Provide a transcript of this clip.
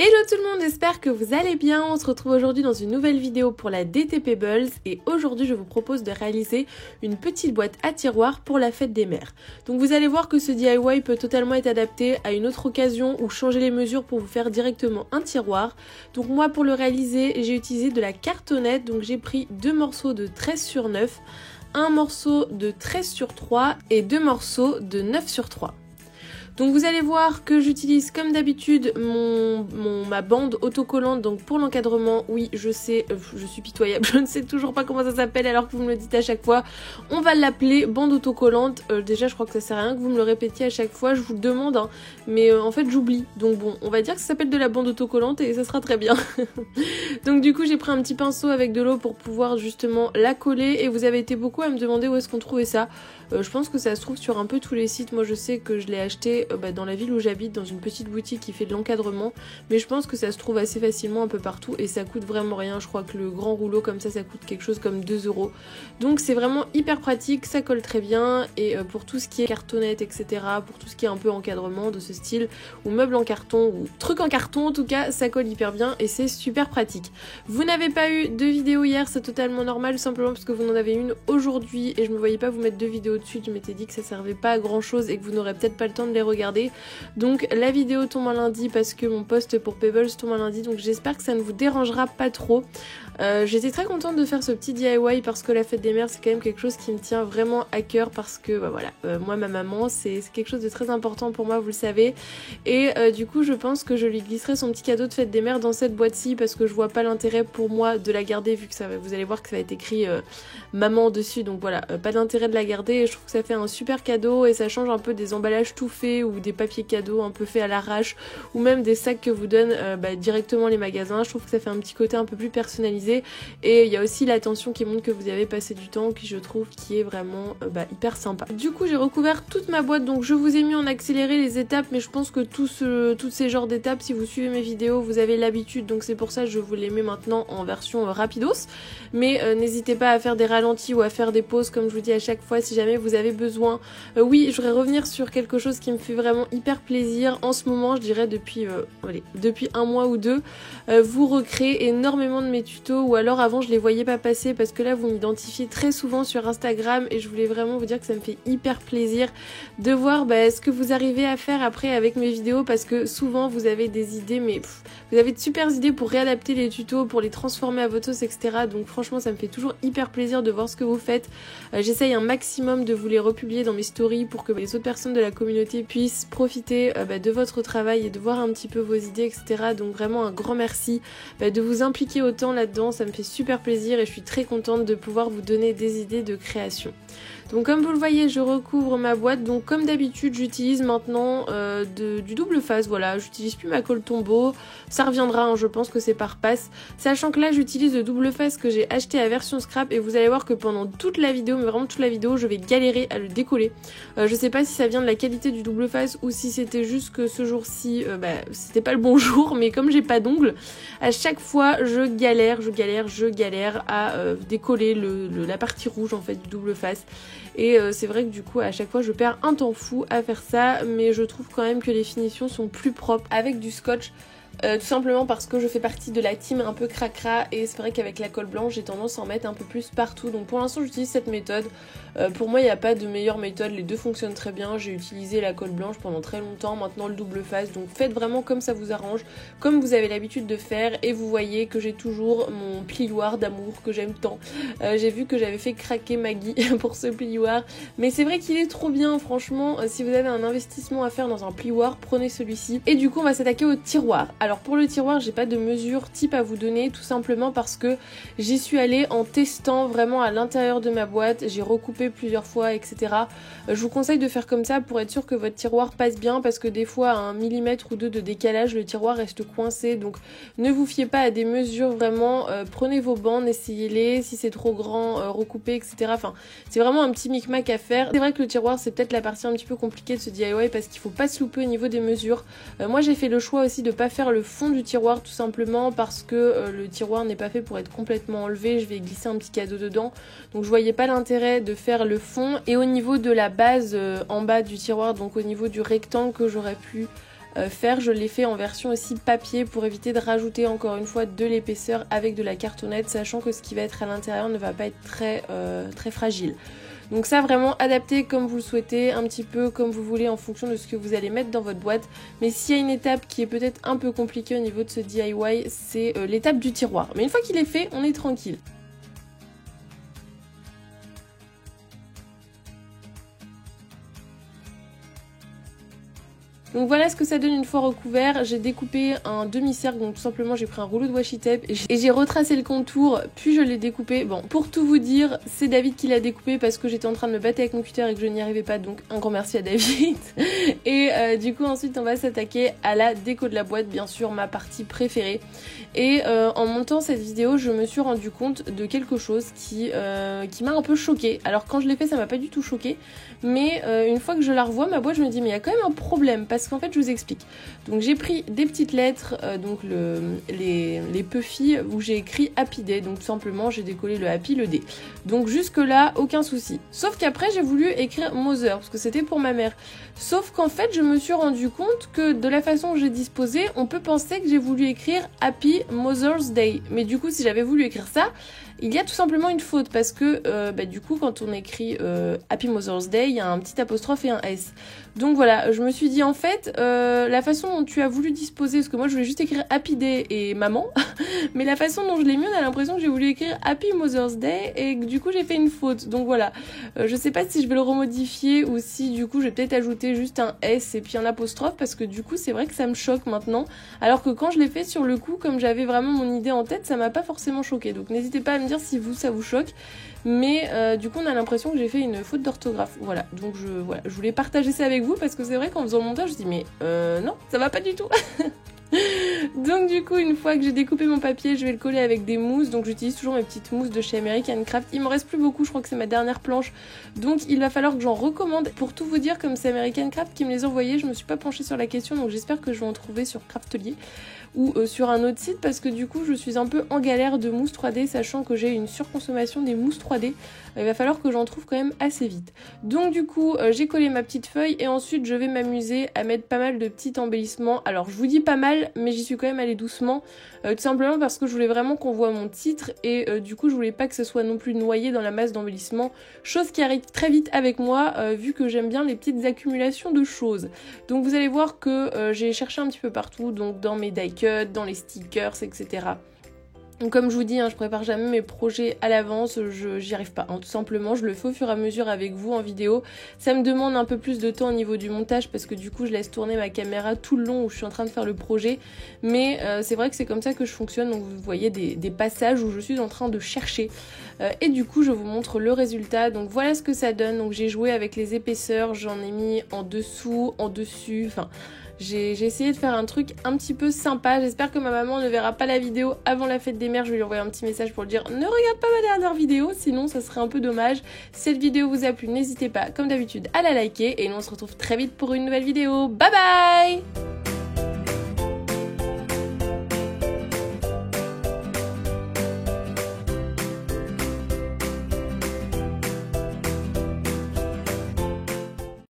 Hello tout le monde, j'espère que vous allez bien. On se retrouve aujourd'hui dans une nouvelle vidéo pour la DT Pebbles et aujourd'hui je vous propose de réaliser une petite boîte à tiroirs pour la fête des mères. Donc vous allez voir que ce DIY peut totalement être adapté à une autre occasion ou changer les mesures pour vous faire directement un tiroir. Donc moi pour le réaliser j'ai utilisé de la cartonnette, donc j'ai pris 2 morceaux de 13 sur 9, un morceau de 13 sur 3 et 2 morceaux de 9 sur 3. Donc vous allez voir que j'utilise comme d'habitude ma bande autocollante donc pour l'encadrement. Oui je sais, je suis pitoyable, je ne sais toujours pas comment ça s'appelle alors que vous me le dites à chaque fois. On va l'appeler bande autocollante. Déjà je crois que ça sert à rien que vous me le répétiez à chaque fois, je vous le demande hein, mais en fait j'oublie. Donc bon, on va dire que ça s'appelle de la bande autocollante et ça sera très bien. Donc du coup j'ai pris un petit pinceau avec de l'eau pour pouvoir justement la coller et vous avez été beaucoup à me demander où est-ce qu'on trouvait ça. Je pense que ça se trouve sur un peu tous les sites. Moi je sais que je l'ai acheté dans la ville où j'habite, dans une petite boutique qui fait de l'encadrement, mais je pense que ça se trouve assez facilement un peu partout et ça coûte vraiment rien. Je crois que le grand rouleau comme ça coûte quelque chose comme 2 €. Donc c'est vraiment hyper pratique, ça colle très bien et pour tout ce qui est cartonnette etc, pour tout ce qui est un peu encadrement de ce style ou meubles en carton ou trucs en carton en tout cas, ça colle hyper bien et c'est super pratique. Vous n'avez pas eu de vidéo hier, c'est totalement normal, simplement parce que vous en avez une aujourd'hui et je me voyais pas vous mettre 2 vidéos de suite. Je m'étais dit que ça servait pas à grand chose et que vous n'aurez peut-être pas le temps de les regarder. Donc la vidéo tombe un lundi parce que mon post pour Pebbles tombe un lundi, donc j'espère que ça ne vous dérangera pas trop. J'étais très contente de faire ce petit DIY parce que la fête des mères c'est quand même quelque chose qui me tient vraiment à cœur parce que voilà, moi ma maman c'est quelque chose de très important pour moi, vous le savez, et du coup je pense que je lui glisserai son petit cadeau de fête des mères dans cette boîte-ci parce que je vois pas l'intérêt pour moi de la garder vu que ça, vous allez voir que ça va être écrit maman dessus, donc voilà, pas d'intérêt de la garder et je trouve que ça fait un super cadeau et ça change un peu des emballages tout faits ou des papiers cadeaux un peu faits à l'arrache ou même des sacs que vous donnent directement les magasins. Je trouve que ça fait un petit côté un peu plus personnalisé et il y a aussi l'attention qui montre que vous avez passé du temps qui je trouve qui est vraiment hyper sympa. Du coup j'ai recouvert toute ma boîte, donc je vous ai mis en accéléré les étapes mais je pense que toutes ces genres d'étapes, si vous suivez mes vidéos vous avez l'habitude, donc c'est pour ça que je vous les mets maintenant en version rapidos, mais n'hésitez pas à faire des ralentis ou à faire des pauses comme je vous dis à chaque fois si jamais vous avez besoin. Oui, je voudrais revenir sur quelque chose qui me fait vraiment hyper plaisir en ce moment, je dirais depuis 1 mois ou 2, vous recréez énormément de mes tutos, ou alors avant je les voyais pas passer parce que là vous m'identifiez très souvent sur Instagram et je voulais vraiment vous dire que ça me fait hyper plaisir de voir ce que vous arrivez à faire après avec mes vidéos, parce que souvent vous avez des idées, mais vous avez de super idées pour réadapter les tutos, pour les transformer à votre sauce etc, donc franchement ça me fait toujours hyper plaisir de voir ce que vous faites. J'essaye un maximum de vous les republier dans mes stories pour que les autres personnes de la communauté puissent profiter de votre travail et de voir un petit peu vos idées etc, donc vraiment un grand merci de vous impliquer autant là-dedans, ça me fait super plaisir et je suis très contente de pouvoir vous donner des idées de création. Donc comme vous le voyez je recouvre ma boîte, donc comme d'habitude j'utilise maintenant du double face, voilà, j'utilise plus ma colle tombeau, ça reviendra hein, je pense que c'est par passe, sachant que là j'utilise le double face que j'ai acheté à version scrap et vous allez voir que pendant toute la vidéo, mais vraiment toute la vidéo, je vais galérer à le décoller. Je sais pas si ça vient de la qualité du double face ou si c'était juste que ce jour-ci c'était pas le bon jour, mais comme j'ai pas d'ongles, à chaque fois je galère à décoller la partie rouge en fait du double face. Et c'est vrai que du coup à chaque fois je perds un temps fou à faire ça, mais je trouve quand même que les finitions sont plus propres avec du scotch. Tout simplement parce que je fais partie de la team un peu cracra et c'est vrai qu'avec la colle blanche j'ai tendance à en mettre un peu plus partout, donc pour l'instant j'utilise cette méthode. Pour moi il n'y a pas de meilleure méthode, les deux fonctionnent très bien, j'ai utilisé la colle blanche pendant très longtemps, maintenant le double face, donc faites vraiment comme ça vous arrange, comme vous avez l'habitude de faire, et vous voyez que j'ai toujours mon plioir d'amour que j'aime tant. J'ai vu que j'avais fait craquer Maggie pour ce plioir, mais c'est vrai qu'il est trop bien franchement, si vous avez un investissement à faire dans un plioir, prenez celui-ci. Et du coup on va s'attaquer au tiroir. Alors pour le tiroir j'ai pas de mesure type à vous donner, tout simplement parce que j'y suis allée en testant vraiment à l'intérieur de ma boîte, j'ai recoupé plusieurs fois etc. Je vous conseille de faire comme ça pour être sûr que votre tiroir passe bien, parce que des fois à 1 mm ou 2 de décalage le tiroir reste coincé, donc ne vous fiez pas à des mesures vraiment, prenez vos bandes, essayez-les, si c'est trop grand recoupez etc. Enfin c'est vraiment un petit micmac à faire. C'est vrai que le tiroir c'est peut-être la partie un petit peu compliquée de ce DIY parce qu'il faut pas se louper au niveau des mesures. Moi j'ai fait le choix aussi de pas faire le fond du tiroir tout simplement parce que le tiroir n'est pas fait pour être complètement enlevé, je vais glisser un petit cadeau dedans, donc je voyais pas l'intérêt de faire le fond. Et au niveau de la base en bas du tiroir, donc au niveau du rectangle que j'aurais pu faire. Je l'ai fait en version aussi papier pour éviter de rajouter encore une fois de l'épaisseur avec de la cartonnette, sachant que ce qui va être à l'intérieur ne va pas être très fragile. Donc ça vraiment adapté comme vous le souhaitez, un petit peu comme vous voulez en fonction de ce que vous allez mettre dans votre boîte. Mais s'il y a une étape qui est peut-être un peu compliquée au niveau de ce DIY, c'est l'étape du tiroir. Mais une fois qu'il est fait, on est tranquille. Donc voilà ce que ça donne une fois recouvert. J'ai découpé un demi-cercle, donc tout simplement j'ai pris un rouleau de washi tape et j'ai retracé le contour, puis je l'ai découpé. Bon, pour tout vous dire, c'est David qui l'a découpé parce que j'étais en train de me battre avec mon cutter et que je n'y arrivais pas, donc un grand merci à David. Et du coup ensuite on va s'attaquer à la déco de la boîte, bien sûr ma partie préférée. Et en montant cette vidéo, je me suis rendu compte de quelque chose qui m'a un peu choquée. Alors quand je l'ai fait, ça m'a pas du tout choquée, mais une fois que je la revois, ma boîte, je me dis mais il y a quand même un problème. Parce qu'en fait je vous explique. Donc j'ai pris des petites lettres, donc les Puffy où j'ai écrit Happy Day, donc tout simplement j'ai décollé le Happy, le D. Donc jusque là aucun souci. Sauf qu'après j'ai voulu écrire Mother parce que c'était pour ma mère. Sauf qu'en fait je me suis rendu compte que de la façon dont j'ai disposé, on peut penser que j'ai voulu écrire Happy Mother's Day. Mais du coup si j'avais voulu écrire ça, il y a tout simplement une faute parce que du coup quand on écrit Happy Mother's Day, il y a un petit apostrophe et un S. Donc voilà, je me suis dit en fait, la façon dont tu as voulu disposer, parce que moi je voulais juste écrire Happy Day et maman, mais la façon dont je l'ai mis, on a l'impression que j'ai voulu écrire Happy Mother's Day et que du coup j'ai fait une faute. Donc voilà, je sais pas si je vais le remodifier ou si du coup je vais peut-être ajouter juste un S et puis un apostrophe parce que du coup c'est vrai que ça me choque maintenant. Alors que quand je l'ai fait sur le coup, comme j'avais vraiment mon idée en tête, ça m'a pas forcément choqué. Donc n'hésitez pas à me dire si vous ça vous choque. Mais du coup on a l'impression que j'ai fait une faute d'orthographe. Voilà, donc je voulais partager ça avec vous parce que c'est vrai qu'en faisant le montage je me dis mais non, ça va pas du tout. Donc du coup une fois que j'ai découpé mon papier, je vais le coller avec des mousses. Donc j'utilise toujours mes petites mousses de chez American Craft. Il me reste plus beaucoup, je crois que c'est ma dernière planche, donc il va falloir que j'en recommande. Pour tout vous dire, comme c'est American Craft qui me les a envoyés, je me suis pas penchée sur la question, donc j'espère que je vais en trouver sur Craftelier ou sur un autre site parce que du coup je suis un peu en galère de mousse 3D, sachant que j'ai une surconsommation des mousses 3D. Il va falloir que j'en trouve quand même assez vite. Donc du coup j'ai collé ma petite feuille et ensuite je vais m'amuser à mettre pas mal de petits embellissements. Alors je vous dis pas mal, mais j'y suis quand même allée doucement, tout simplement parce que je voulais vraiment qu'on voit mon titre et du coup je voulais pas que ce soit non plus noyé dans la masse d'embellissements, chose qui arrive très vite avec moi vu que j'aime bien les petites accumulations de choses. Donc vous allez voir que j'ai cherché un petit peu partout, donc dans mes die cuts, dans les stickers, etc. Donc comme je vous dis, je prépare jamais mes projets à l'avance, j'y arrive pas. Tout simplement, je le fais au fur et à mesure avec vous en vidéo. Ça me demande un peu plus de temps au niveau du montage parce que du coup, je laisse tourner ma caméra tout le long où je suis en train de faire le projet. Mais c'est vrai que c'est comme ça que je fonctionne. Donc vous voyez des passages où je suis en train de chercher. Et du coup, je vous montre le résultat. Donc voilà ce que ça donne. Donc j'ai joué avec les épaisseurs, j'en ai mis en dessous, en dessus, enfin... J'ai essayé de faire un truc un petit peu sympa. J'espère que ma maman ne verra pas la vidéo avant la fête des mères. Je vais lui envoyer un petit message pour lui dire ne regarde pas ma dernière vidéo, sinon ça serait un peu dommage. Si cette vidéo vous a plu, n'hésitez pas comme d'habitude à la liker et nous on se retrouve très vite pour une nouvelle vidéo. Bye bye!